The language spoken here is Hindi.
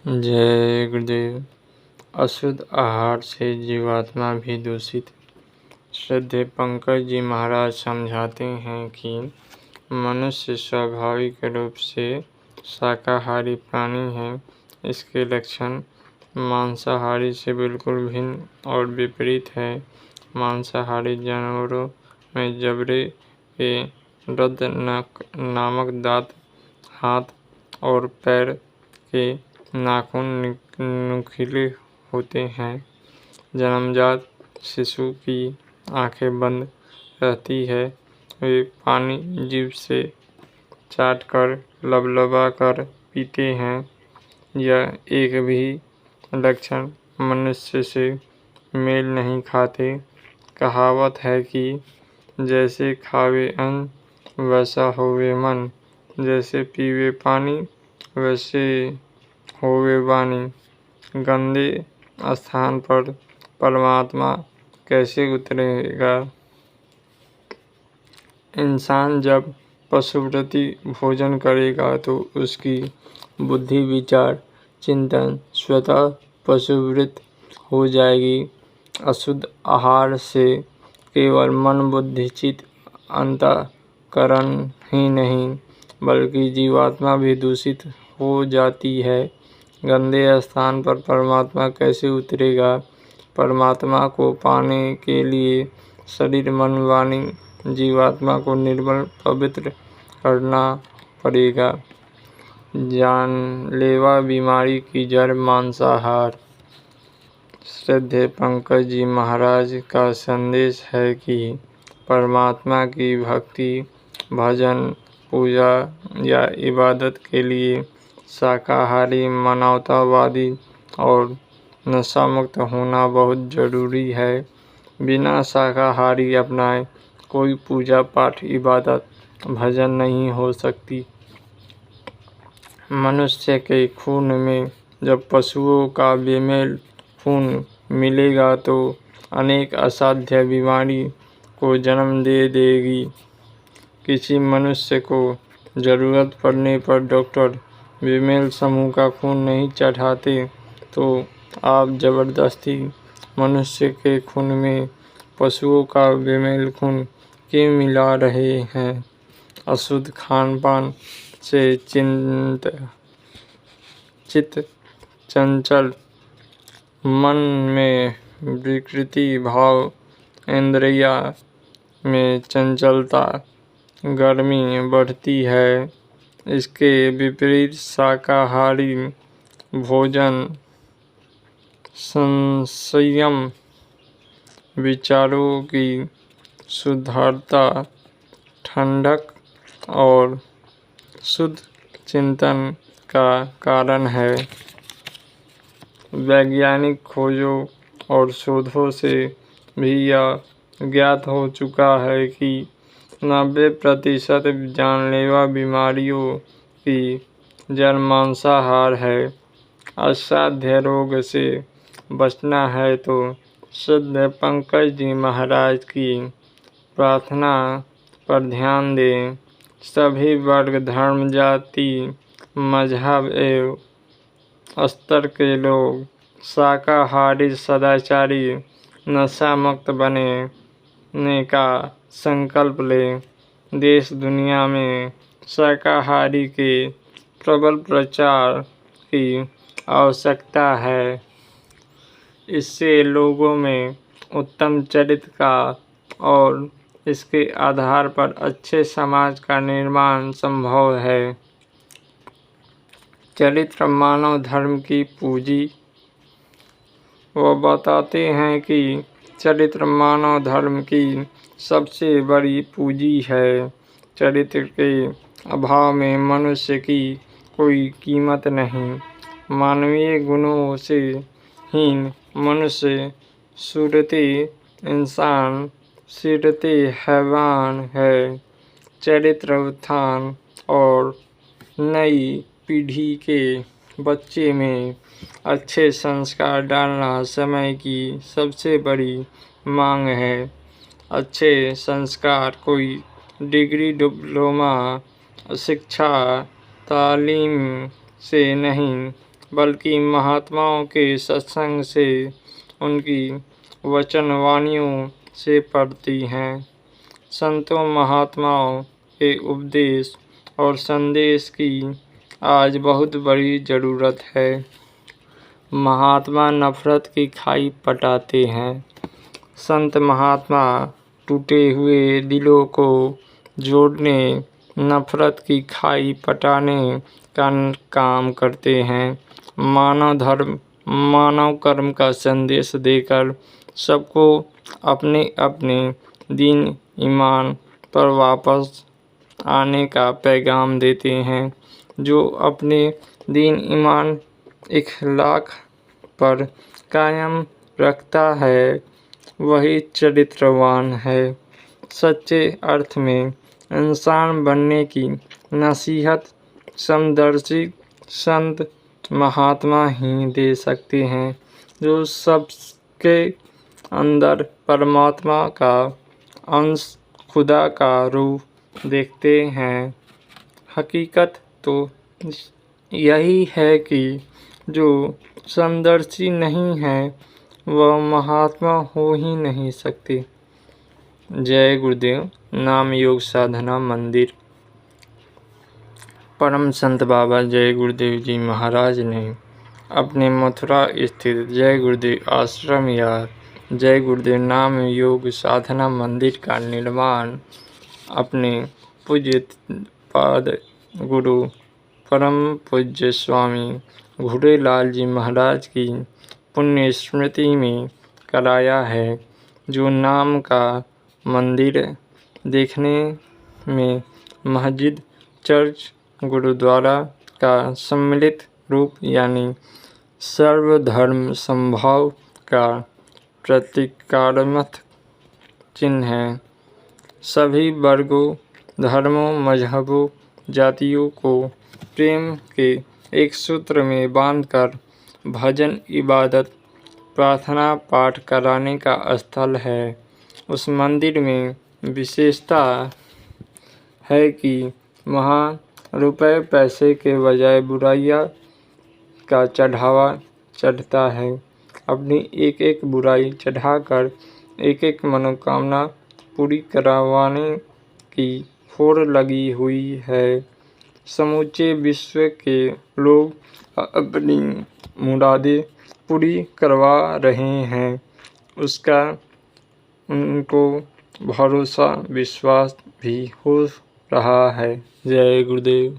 जय गुरुदेव। अशुद्ध आहार से जीवात्मा भी दूषित। श्रद्धेय पंकज जी महाराज समझाते हैं कि मनुष्य स्वाभाविक रूप से शाकाहारी प्राणी है। इसके लक्षण मांसाहारी से बिल्कुल भिन्न और विपरीत है। मांसाहारी जानवरों में जबड़े के रद्द नामक दांत, हाथ और पैर के नाखून नुकीले होते हैं। जन्मजात शिशु की आंखें बंद रहती है। वे पानी जीभ से चाटकर लबलबाकर पीते हैं। यह एक भी लक्षण मनुष्य से मेल नहीं खाते। कहावत है कि जैसे खावे अन्न वैसा होवे मन, जैसे पीवे पानी वैसे होवे वाणी। गंदे स्थान पर परमात्मा कैसे उतरेगा। इंसान जब पशुवृत्ति भोजन करेगा तो उसकी बुद्धि, विचार, चिंतन स्वतः पशुवृत्त हो जाएगी। अशुद्ध आहार से केवल मन, बुद्धि, चित्त, अंतःकरण ही नहीं बल्कि जीवात्मा भी दूषित हो जाती है। गंदे स्थान पर परमात्मा कैसे उतरेगा। परमात्मा को पाने के लिए शरीर, मन, वाणी, जीवात्मा को निर्मल पवित्र करना पड़ेगा। जानलेवा बीमारी की जड़ मांसाहार। श्रद्धेय पंकज जी महाराज का संदेश है कि परमात्मा की भक्ति, भजन, पूजा या इबादत के लिए शाकाहारी, मानवतावादी और नशा मुक्त होना बहुत जरूरी है। बिना शाकाहारी अपनाए कोई पूजा पाठ, इबादत, भजन नहीं हो सकती। मनुष्य के खून में जब पशुओं का बेमेल खून मिलेगा तो अनेक असाध्य बीमारी को जन्म दे देगी। किसी मनुष्य को जरूरत पड़ने पर डॉक्टर बेमेल समूह का खून नहीं चढ़ाते तो आप जबरदस्ती मनुष्य के खून में पशुओं का बेमेल खून क्यों मिला रहे हैं। अशुद्ध खान पान से चित्त चंचल, मन में विकृति भाव, इंद्रिया में चंचलता, गर्मी बढ़ती है। इसके विपरीत शाकाहारी भोजन संयम, विचारों की शुद्धता, ठंडक और शुद्ध चिंतन का कारण है। वैज्ञानिक खोजों और शोधों से भी यह ज्ञात हो चुका है कि 90% जानलेवा बीमारियों की जड़ मांसाहार है। असाध्य रोग से बचना है तो श्रद्धेय पंकज जी महाराज की प्रार्थना पर ध्यान दें। सभी वर्ग, धर्म, जाति, मजहब एवं स्तर के लोग शाकाहारी, सदाचारी, नशा मुक्त बनने का संकल्प लें। देश दुनिया में शाकाहारी के प्रबल प्रचार की आवश्यकता है। इससे लोगों में उत्तम चरित्र का और इसके आधार पर अच्छे समाज का निर्माण संभव है। चरित्र मानव धर्म की पूंजी। वो बताते हैं कि चरित्र मानव धर्म की सबसे बड़ी पूंजी है। चरित्र के अभाव में मनुष्य की कोई कीमत नहीं। मानवीय गुणों से हीन मनुष्य सूरते इंसान, सीरते हैवान है। चरित्र उत्थान और नई पीढ़ी के बच्चे में अच्छे संस्कार डालना समय की सबसे बड़ी मांग है। अच्छे संस्कार कोई डिग्री, डिप्लोमा, शिक्षा, तालीम से नहीं बल्कि महात्माओं के सत्संग से, उनकी वचनवाणियों से पड़ती हैं। संतों महात्माओं के उपदेश और संदेश की आज बहुत बड़ी ज़रूरत है। महात्मा नफरत की खाई पटाते हैं। संत महात्मा टूटे हुए दिलों को जोड़ने, नफरत की खाई पटाने का काम करते हैं। मानव कर्म का संदेश देकर सबको अपने अपने दीन ईमान पर वापस आने का पैगाम देते हैं। जो अपने दीन ईमान इखलाक पर कायम रखता है, वही चरित्रवान है। सच्चे अर्थ में इंसान बनने की नसीहत समदर्शी संत महात्मा ही दे सकते हैं, जो सबके अंदर परमात्मा का अंश, खुदा का रूप देखते हैं। हकीकत तो यही है कि जो समदर्शी नहीं है, वह महात्मा हो ही नहीं सकते। जय गुरुदेव। नाम योग साधना मंदिर। परम संत बाबा जय गुरुदेव जी महाराज ने अपने मथुरा स्थित जय गुरुदेव आश्रम या जय गुरुदेव नाम योग साधना मंदिर का निर्माण अपने पूज्य पाद गुरु परम पूज्य स्वामी घुड़ेलाल जी महाराज की पुण्य स्मृति में कराया है। जो नाम का मंदिर देखने में मस्जिद, चर्च, गुरुद्वारा का सम्मिलित रूप यानी सर्वधर्म समभाव का प्रतीकात्मक चिन्ह है। सभी वर्गों, धर्मों, मजहबों, जातियों को प्रेम के एक सूत्र में बांधकर भजन, इबादत, प्रार्थना पाठ कराने का स्थल है। उस मंदिर में विशेषता है कि वहाँ रुपए पैसे के बजाय बुराइयाँ का चढ़ावा चढ़ता है। अपनी एक एक बुराई चढ़ाकर एक एक मनोकामना पूरी करवाने की होड़ लगी हुई है। समूचे विश्व के लोग अपनी मुरादें पूरी करवा रहे हैं। उसका उनको भरोसा विश्वास भी हो रहा है। जय गुरुदेव।